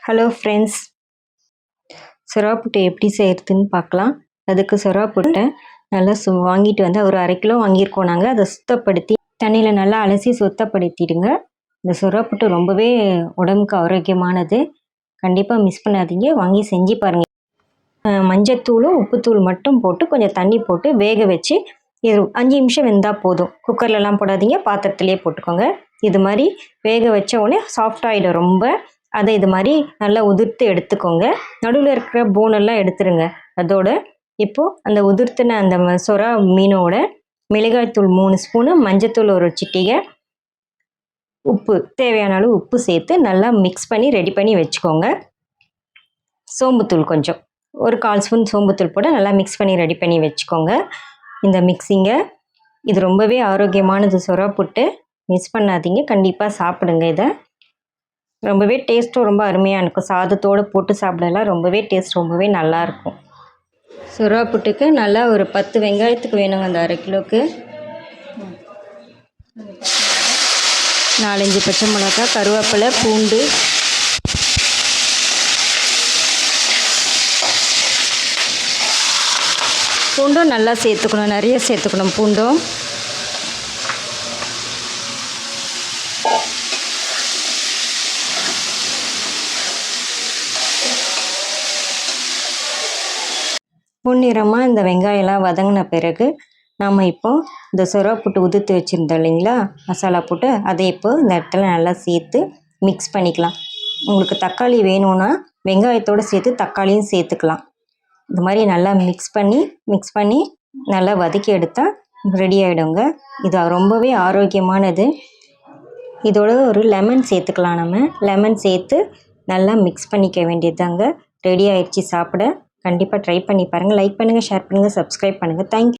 Hello friends, சுறா புட்டு எப்படி செய்கிறதுன்னு பார்க்கலாம். அதுக்கு சுறா புட்டை நல்லா வாங்கிட்டு வந்து ஒரு 1/2 கிலோ வாங்கியிருக்கோம் நாங்கள். அதை சுத்தப்படுத்தி தண்ணியில் நல்லா அலசி சுத்தப்படுத்திடுங்க. இந்த சுறா புட்டு ரொம்பவே உடம்புக்கு ஆரோக்கியமானது. கண்டிப்பாக மிஸ் பண்ணாதீங்க, வாங்கி செஞ்சு பாருங்கள். மஞ்சத்தூளும் உப்புத்தூள் மட்டும் போட்டு கொஞ்சம் தண்ணி போட்டு வேக வச்சு இது 5 நிமிஷம் வெந்தால் போதும். குக்கர்லலாம் போடாதீங்க, பாத்திரத்துலேயே போட்டுக்கோங்க. இது மாதிரி வேக வச்ச உடனே சாஃப்டாகிடும் ரொம்ப. அதை இது மாதிரி நல்லா உதிர்த்து எடுத்துக்கோங்க. நடுவில் இருக்கிற போனெல்லாம் எடுத்துருங்க. அதோட இப்போது அந்த உதிர்த்தின அந்த சுறா மீனோட மிளகாய்த்தூள் 3 ஸ்பூனு, மஞ்சத்தூள் ஒரு சிட்டிகை, உப்பு தேவையான அளவு உப்பு சேர்த்து நல்லா மிக்ஸ் பண்ணி ரெடி பண்ணி வச்சுக்கோங்க. சோம்புத்தூள் கொஞ்சம் ஒரு 1/4 ஸ்பூன் சோம்புத்தூள் போட்டு நல்லா மிக்ஸ் பண்ணி ரெடி பண்ணி வச்சுக்கோங்க. இந்த மிக்ஸிங்கை இது ரொம்பவே ஆரோக்கியமானது சுறா புட்டு, மிஸ் பண்ணாதீங்க, கண்டிப்பாக சாப்பிடுங்க. இதை ரொம்பவே டேஸ்ட்டும் ரொம்ப அருமையாக இருக்கும். சாதத்தோடு போட்டு சாப்பிடலாம், ரொம்பவே டேஸ்ட் ரொம்பவே நல்லாயிருக்கும். சுறா புட்டுக்கு நல்லா ஒரு 10 வெங்காயத்துக்கு வேணுங்க. அந்த 1/2 கிலோவுக்கு 4-5 பச்சை மிளகா, கருவேப்பிலை, பூண்டு, பூண்டும் நல்லா சேர்த்துக்கணும், நிறைய சேர்த்துக்கணும் பூண்டும். பொன்னிறமாக இந்த வெங்காயம்லாம் வதங்கின பிறகு நாம் இப்போது இந்த சுறா புட்டு உதிர்த்து வச்சுருந்தோம் இல்லைங்களா, மசாலா போட்டு, அதை இப்போது இந்த இடத்துல நல்லா சேர்த்து மிக்ஸ் பண்ணிக்கலாம். உங்களுக்கு தக்காளி வேணும்னா வெங்காயத்தோடு சேர்த்து தக்காளியும் சேர்த்துக்கலாம். இந்த மாதிரி நல்லா மிக்ஸ் பண்ணி நல்லா வதக்கி எடுத்தால் ரெடி ஆகிடுங்க. இது ரொம்பவே ஆரோக்கியமானது. இதோட ஒரு லெமன் சேர்த்துக்கலாம். நம்ம லெமன் சேர்த்து நல்லா மிக்ஸ் பண்ணிக்க வேண்டியது தாங்க. ரெடி ஆயிடுச்சு சாப்பிட. கண்டிப்பாக ட்ரை பண்ணி பாருங்கள். லைக் பண்ணுங்கள், ஷேர் பண்ணுங்கள், சப்ஸ்கிரைப் பண்ணுங்கள். தேங்க்யூ.